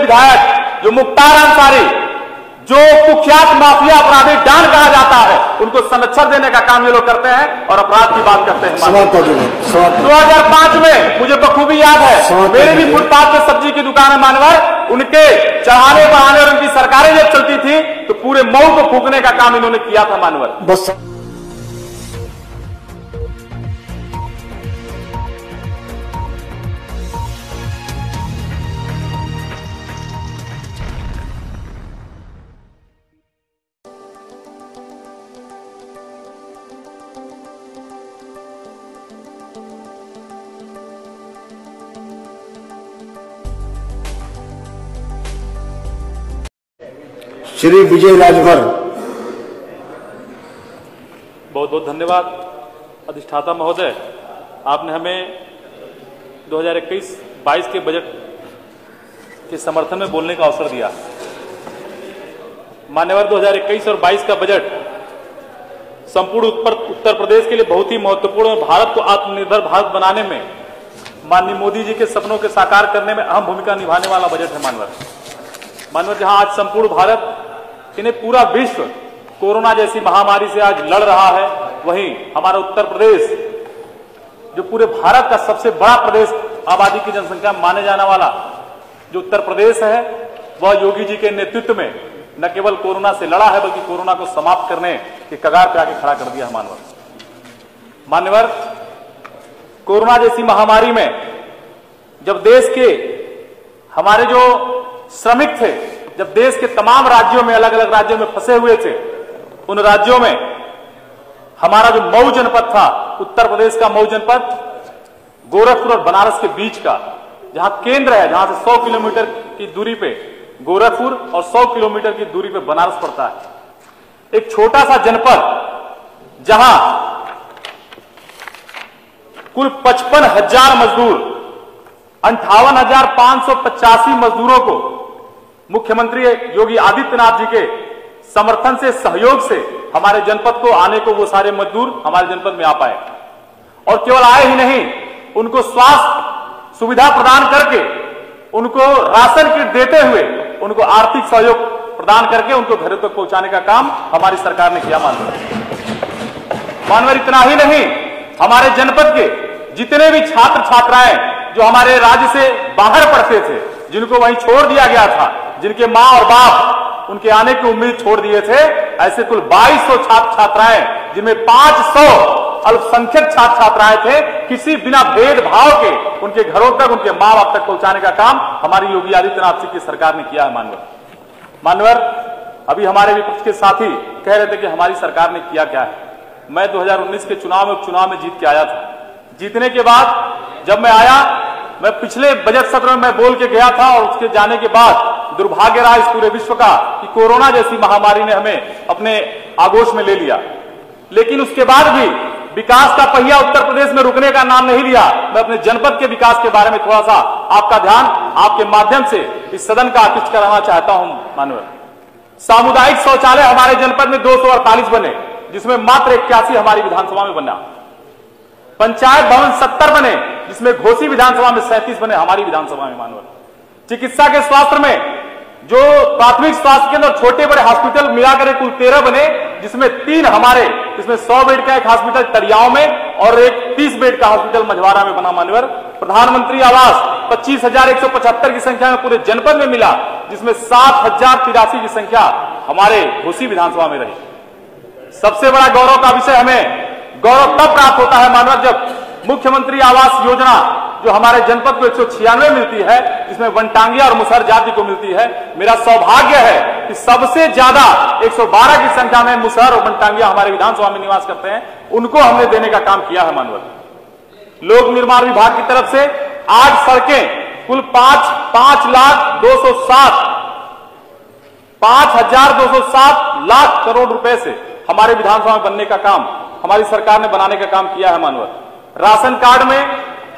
विधायक जो मुख्तार अंसारी, जो कुख्यात माफिया अपराधी डॉन कहा जाता है, उनको संरक्षण देने का काम ये लोग करते हैं और अपराध की बात करते हैं। 2005 में मुझे बखूबी याद है, मेरे भी फुटपाथ पे सब्जी की दुकान है मानवर, उनके चढ़ाने बढ़ाने और उनकी सरकारें जब चलती थी तो पूरे मऊ को फूकने का काम इन्होंने किया था मानवर। बस श्री विजय राजभर। बहुत बहुत धन्यवाद अधिष्ठाता महोदय, आपने हमें 2021-22 के बजट के समर्थन में बोलने का अवसर दिया। मान्यवर 2021 और 22 का बजट संपूर्ण उत्तर प्रदेश के लिए बहुत ही महत्वपूर्ण है। भारत को आत्मनिर्भर भारत बनाने में, माननीय मोदी जी के सपनों के साकार करने में अहम भूमिका निभाने वाला बजट है मानवर। जहां आज संपूर्ण भारत, इन्हें पूरा विश्व कोरोना जैसी महामारी से आज लड़ रहा है, वहीं हमारा उत्तर प्रदेश जो पूरे भारत का सबसे बड़ा प्रदेश, आबादी की जनसंख्या माने जाने वाला जो उत्तर प्रदेश है, वह योगी जी के नेतृत्व में न केवल कोरोना से लड़ा है बल्कि कोरोना को समाप्त करने के कगार पे आके खड़ा कर दिया है मान्यवर। कोरोना जैसी महामारी में जब देश के हमारे जो श्रमिक थे, जब देश के तमाम राज्यों में, अलग अलग राज्यों में फंसे हुए थे, उन राज्यों में हमारा जो मऊ जनपद था, उत्तर प्रदेश का मऊ जनपद, गोरखपुर और बनारस के बीच का जहां केंद्र है, जहां से 100 किलोमीटर की दूरी पे गोरखपुर और 100 किलोमीटर की दूरी पे बनारस पड़ता है। एक छोटा सा जनपद जहां कुल 55,000 मजदूर, 58,585 मजदूरों को मुख्यमंत्री योगी आदित्यनाथ जी के समर्थन से, सहयोग से हमारे जनपद को आने को वो सारे मजदूर हमारे जनपद में आ पाए। और केवल आए ही नहीं, उनको स्वास्थ्य सुविधा प्रदान करके, उनको राशन किट देते हुए, उनको आर्थिक सहयोग प्रदान करके उनको घरों तक पहुंचाने का काम हमारी सरकार ने किया मानवर। इतना ही नहीं, हमारे जनपद के जितने भी छात्र छात्राएं जो हमारे राज्य से बाहर पढ़ते थे, जिनको वहीं छोड़ दिया गया था, जिनके मां और बाप उनके आने की उम्मीद छोड़ दिए थे, ऐसे कुल 2200 छात्र छात्राएं, जिनमें 500 अल्पसंख्यक छात्र छात्राएं थे, किसी बिना भेदभाव के उनके घरों तक, उनके मां बाप तक पहुंचाने का काम हमारी योगी आदित्यनाथ जी की सरकार ने किया है मानवर। अभी हमारे विपक्ष के साथी कह रहे थे कि हमारी सरकार ने किया क्या है। मैं 2019 के उपचुनाव में जीत के आया था। जीतने के बाद जब मैं आया, मैं पिछले बजट सत्र में मैं बोल के गया था, और उसके जाने के बाद दुर्भाग्य रहा इस पूरे विश्व का कि कोरोना जैसी महामारी ने हमें अपने आगोश में ले लिया। लेकिन उसके बाद भी विकास का पहिया उत्तर प्रदेश में रुकने का नाम नहीं लिया। मैं अपने जनपद के विकास के बारे में थोड़ा सा आपका ध्यान आपके माध्यम से इस सदन का आकृष्ट कराना चाहता हूं मानवर। सामुदायिक शौचालय हमारे जनपद में 248 बने, जिसमें मात्र 81 हमारी विधानसभा में बना। पंचायत भवन 70 बने, जिसमें घोसी विधानसभा में 37 बने हमारी विधानसभा में मानवर। चिकित्सा के स्वास्थ्य में जो प्राथमिक स्वास्थ्य केंद्र और छोटे बड़े हॉस्पिटल मिलाकर कुल 13 बने, जिसमें 3 हमारे, इसमें 100 बेड का एक हॉस्पिटल तरियाओं में और एक 30 बेड का हॉस्पिटल मझवारा में बना मानवर। प्रधानमंत्री आवास 25,175 की संख्या में पूरे जनपद में मिला, जिसमें 7,083 की संख्या हमारे घोसी विधानसभा में रही। सबसे बड़ा गौरव का विषय, हमें गौरव तब प्राप्त होता है मानव, जब मुख्यमंत्री आवास योजना जो हमारे जनपद को 196 मिलती है, जिसमें वनटांगिया और मुसहर जाति को मिलती है। मेरा सौभाग्य है कि सबसे ज्यादा 112 की संख्या में मुसहर और वनटांगिया हमारे विधानसभा में निवास करते हैं, उनको हमने देने का काम किया है मानवर। लोक निर्माण विभाग की तरफ से आज सड़कें कुल 5,207 लाख करोड़ रुपए से हमारे विधानसभा में बनने का काम हमारी सरकार ने बनाने का काम किया है मानवर। राशन कार्ड में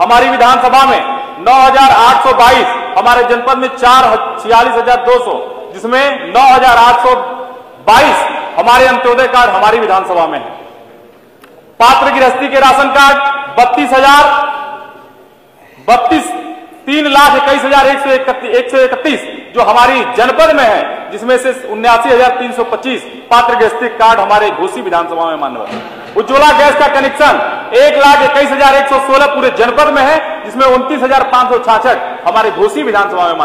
हमारी विधानसभा में 9,822, हमारे जनपद में 46,200, जिसमें 9,822 हमारे अंत्योदय कार्ड हमारी विधानसभा में है। पात्र गृहस्थी के राशन कार्ड 32 3,21,131 जो हमारी जनपद में है, जिसमें से 79,325 पात्र गैस्ट्रिक कार्ड हमारे घोसी विधानसभा में मान्यवर। उज्ज्वला गैस का कनेक्शन 1,21,116 पूरे जनपद में है, जिसमें 29,566 हमारे घोसी विधानसभा में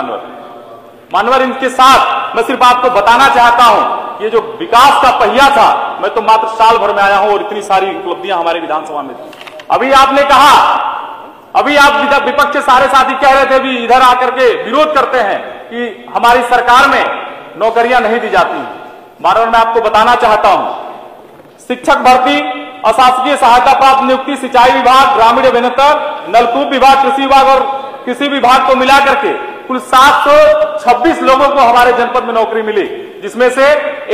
मान्यवर। इनके साथ मैं सिर्फ आपको बताना चाहता हूं कि ये जो विकास का पहिया था, मैं तो मात्र साल भर में आया हूं और इतनी सारी उपलब्धियां हमारे विधानसभा में थी। अभी आपने कहा, अभी आप विपक्ष के सारे साथी कह रहे थे भी इधर आकर के विरोध करते हैं कि हमारी सरकार में नौकरियां नहीं दी जाती। मानवर, मैं आपको बताना चाहता हूं, शिक्षक भर्ती, अशासकीय सहायता प्राप्त नियुक्ति, सिंचाई विभाग, ग्रामीण अभियंता, नलकूप विभाग, कृषि विभाग और कृषि विभाग को मिलाकर के कुल 726 लोगों को हमारे जनपद में नौकरी मिली, जिसमें से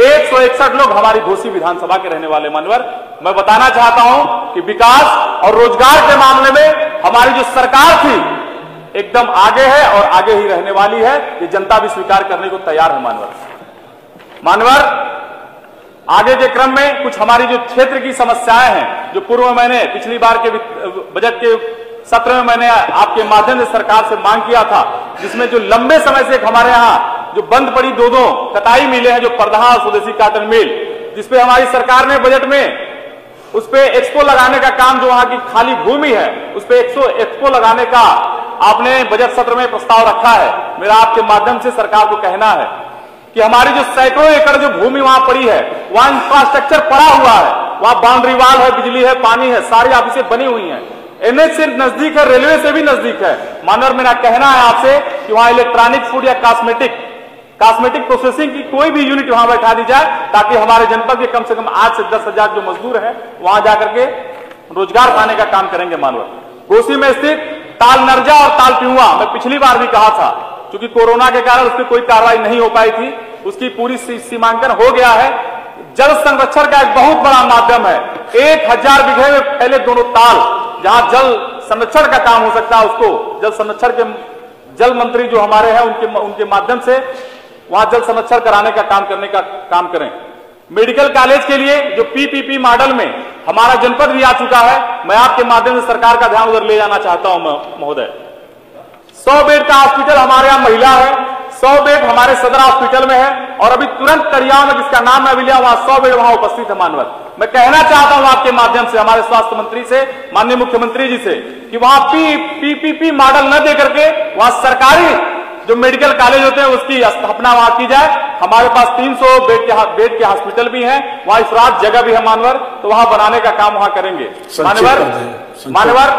161 लोग हमारी घोसी विधानसभा के रहने वाले। मानवर, मैं बताना चाहता हूं कि विकास और रोजगार के मामले में हमारी जो सरकार थी एकदम आगे है और आगे ही रहने वाली है। ये जनता भी स्वीकार करने को तैयार है। मानवर, आगे के क्रम में कुछ हमारी जो क्षेत्र की समस्याएं हैं, जो पूर्व में मैंने पिछली बार के बजट के सत्र में मैंने आपके माध्यम से सरकार से मांग किया था, जिसमें जो लंबे समय से हमारे यहाँ जो बंद पड़ी दो कटाई मिलें हैं, जो परदहा और स्वदेशी काटन मिल, जिसपे हमारी सरकार ने बजट में उस पे एक्सपो लगाने का काम, जो वहां की खाली भूमि है उस पे एक्सपो लगाने का आपने बजट सत्र में प्रस्ताव रखा है। मेरा आपके माध्यम से सरकार को कहना है कि हमारी जो सैकड़ों एकड़ जो भूमि वहां पड़ी है, वहां इंफ्रास्ट्रक्चर पड़ा हुआ है, वहां बाउंड्री वाल है, बिजली है, पानी है, सारी ऑफिसें बनी हुई हैं, एनएच से नजदीक है, रेलवे से भी नजदीक है। मानवर, मेरा कहना है आपसे कि वहां इलेक्ट्रॉनिक फूड या कॉस्मेटिक प्रोसेसिंग की कोई भी यूनिट वहां बैठा दी जाए, ताकि हमारे जनपद के कम से कम 8 से 10,000 जो मजदूर हैं वहां जाकर के रोजगार पाने का काम करेंगे। मानवर, घोसी में स्थित ताल नरजा और ताल पिहुआ, मैं पिछली बार भी कहा था, क्योंकि कोरोना के कारण उस पर कोई कार्रवाई नहीं हो पाई थी, उसकी पूरी सीमांकन हो गया है। जल संरक्षण का एक बहुत बड़ा माध्यम है। 1000 बीघे में फैले दोनों ताल, जहां जल संरक्षण का काम हो सकता है, उसको जल संरक्षण के जल मंत्री जो हमारे हैं उनके माध्यम से वहां जल संरक्षण कराने का काम करने का काम करें। मेडिकल कॉलेज के लिए जो पीपीपी मॉडल में हमारा जनपद भी आ चुका है, मैं आपके माध्यम से सरकार का ध्यान उधर ले जाना चाहता हूं महोदय। 100 बेड का हॉस्पिटल हमारे यहाँ महिला है, 100 बेड हमारे सदर हॉस्पिटल में है, और अभी तुरंत करियाव में, जिसका नाम मैं अभी लिया, वहां 100 बेड वहां उपस्थित है। मानवर, मैं कहना चाहता हूं आपके माध्यम से हमारे स्वास्थ्य मंत्री से, माननीय मुख्यमंत्री जी से, कि वहां पीपीपी मॉडल न देकर के वहां सरकारी जो मेडिकल कॉलेज होते हैं उसकी स्थापना वहां की जाए। हमारे पास 300 बेड के हॉस्पिटल भी हैं, वहां इफरात जगह भी है मानवर, तो वहां बनाने का काम वहां करेंगे। मानवर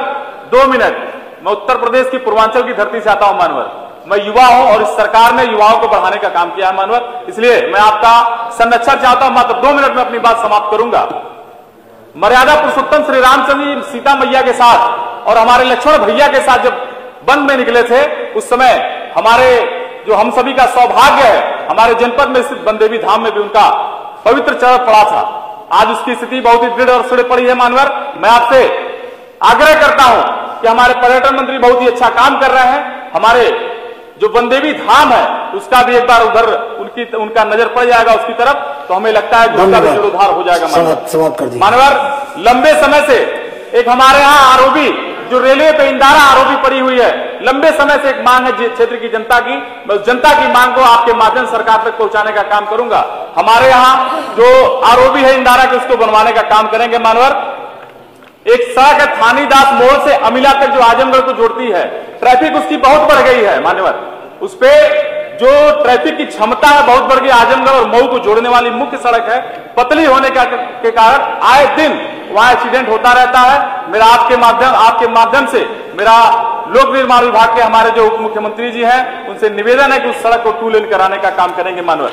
2 मिनट, मैं उत्तर प्रदेश की पूर्वांचल की धरती से आता हूं। मानवर, मैं युवा हूं और इस सरकार ने युवाओं को बढ़ाने का काम किया है। मानवर, इसलिए मैं आपका संरक्षण चाहता हूं। मात्र 2 मिनट में अपनी बात समाप्त करूंगा। मर्यादा पुरुषोत्तम श्री रामचंद्र जी सीता मैया के साथ और हमारे लक्ष्मण भैया के साथ जब वन में निकले थे, उस समय हमारे जो हम सभी का सौभाग्य है, हमारे जनपद में स्थित बनदेवी धाम में भी उनका पवित्र चरण पड़ा था। आज उसकी स्थिति बहुत ही दृढ़ और सुदृढ़ पड़ी है। मानवर, मैं आपसे आग्रह करता हूं कि हमारे पर्यटन मंत्री बहुत ही अच्छा काम कर रहे हैं। हमारे जो बनदेवी धाम है उसका भी एक बार उधर उनका नजर पड़ जाएगा उसकी तरफ, तो हमें लगता है कि उसका भी जीर्णोद्धार हो जाएगा। मानवर, लंबे समय से एक हमारे यहाँ आरओबी जो रेलवे पे इंदारा आरओबी पड़ी हुई है, लंबे समय से एक मांग है क्षेत्र की जनता की। मैं उस जनता की मांग को आपके माध्यम से सरकार तक पहुंचाने का काम करूंगा। हमारे यहाँ जो आरओबी है इंदारा के, उसको बनवाने का काम करेंगे। मानवर, एक सड़क है थानीदास मोड़ से अमिला तक जो आजमगढ़ को जोड़ती है, ट्रैफिक उसकी बहुत बढ़ गई है। मानवर, उस पे जो ट्रैफिक की क्षमता है बहुत बढ़ गई। आजमगढ़ और मऊ को जोड़ने वाली मुख्य सड़क है, पतली होने के कारण आए दिन वहां एक्सीडेंट होता रहता है। मेरा आपके माध्यम से मेरा लोक निर्माण विभाग के हमारे जो उप मुख्यमंत्री जी हैं उनसे निवेदन है कि उस सड़क को 2 लेन कराने का काम करेंगे। मानवर,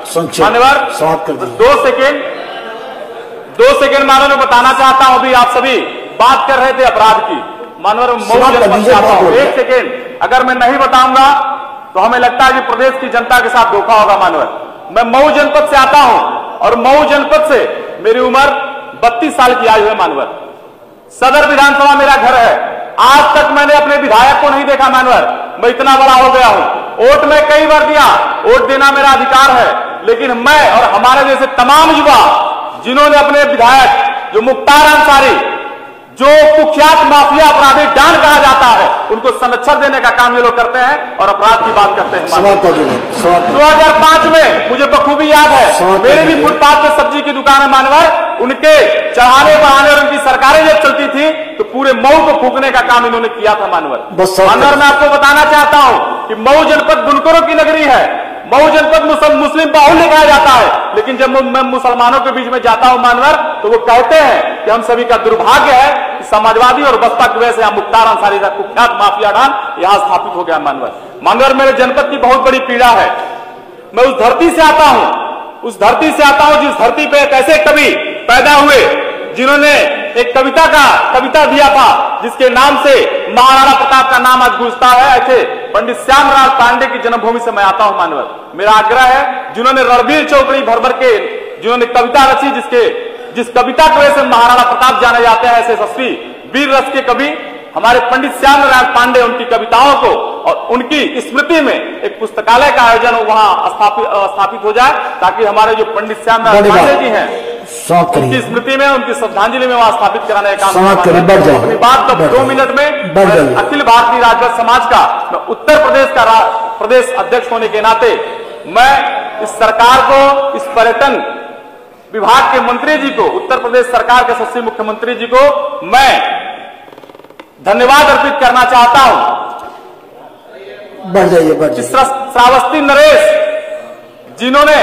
2 सेकेंड मानव में बताना चाहता हूं। अभी आप सभी बात कर रहे थे अपराध की। मानवर, मऊ जनपद से आता हूं। 1 सेकेंड अगर मैं नहीं बताऊंगा तो हमें लगता है कि प्रदेश की जनता के साथ धोखा होगा। मानवर, मैं मऊ जनपद से आता हूं और मऊ जनपद से मेरी उम्र 32 साल की आयु है। मानवर, सदर विधानसभा मेरा घर है। आज तक मैंने अपने विधायक को नहीं देखा। मानवर, मैं इतना बड़ा हो गया हूं। वोट मैं कई बार दिया, वोट देना मेरा अधिकार है, लेकिन मैं और हमारे जैसे तमाम युवा जिन्होंने अपने विधायक जो मुख्तार अंसारी जो कुख्यात माफिया अपराधी डॉन कहा जाता है, उनको संरक्षण देने का काम ये लोग करते हैं और अपराध की बात करते हैं। 2005 में मुझे बखूबी याद है, मेरे भी फुटपाथ पे सब्जी की दुकान है मानवर, उनके चढ़ाने बढ़ाने और उनकी सरकारें जब चलती थी तो पूरे मऊ को फूकने का काम इन्होंने किया था मानवर। मानवर मैं आपको बताना चाहता हूं कि मऊ जनपद बुनकरों की नगरी है, मऊ जनपद मुस्लिम बाहुल्य कहा जाता है, लेकिन जब मैं मुसलमानों के बीच में जाता हूं मानवर, तो वो कहते हैं कि हम सभी का दुर्भाग्य है कि समाजवादी और बसपा की वजह से यहाँ मुख्तार अंसारी का कुख्यात माफिया डॉन यहाँ स्थापित हो गया मानवर। मेरे जनपद की बहुत बड़ी पीड़ा है। मैं उस धरती से आता हूं जिस धरती पे एक ऐसे कवि पैदा हुए जिन्होंने एक कविता दिया था जिसके नाम से महाराणा प्रताप का नाम आज गूंजता है। ऐसे पंडित श्यामलाल पांडे की जन्मभूमि से मैं आता हूं मानवर। मेरा आग्रह है, जिन्होंने रणबीर चौकड़ी भर के जिन्होंने कविता रची, जिस कविता की वजह से महाराणा प्रताप जाने जाते हैं, ऐसे यशस्वी वीर रस के कवि हमारे पंडित श्यामलाल पांडे, उनकी कविताओं को और उनकी स्मृति में एक पुस्तकालय का आयोजन वहां स्थापित हो जाए, ताकि हमारे जो पंडित श्यामलाल पांडे जी हैं उनकी स्मृति में, उनकी श्रद्धांजलि में वहां स्थापित कराने का काम। अपनी बात तो 2 मिनट में अखिल भारतीय राजभर समाज का मैं उत्तर प्रदेश का प्रदेश अध्यक्ष होने के नाते मैं इस सरकार को, इस पर्यटन विभाग के मंत्री जी को, उत्तर प्रदेश सरकार के यशस्वी मुख्यमंत्री जी को मैं धन्यवाद अर्पित करना चाहता हूं। श्रावस्ती नरेश जिन्होंने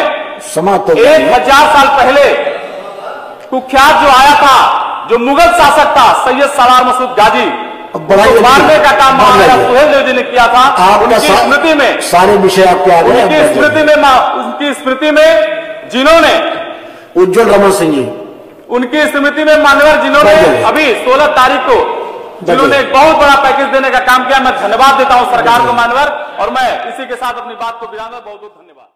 1000 साल पहले कुख्यात जो आया था, जो मुगल शासक था सैयद सवार मसूद गाजी, मारने का काम महाराजा सुहेल देव जी ने किया था। उनकी स्मृति में सारे विषय आपके आ गए। उनकी स्मृति में जिन्होंने उज्जवल रमन सिंह जी, उनकी स्मृति में मानवर जिन्होंने अभी 16 तारीख को जिन्होंने एक बहुत बड़ा पैकेज देने का काम किया, मैं धन्यवाद देता हूं सरकार को मानवर। और मैं इसी के साथ अपनी बात को विराम, बहुत बहुत धन्यवाद।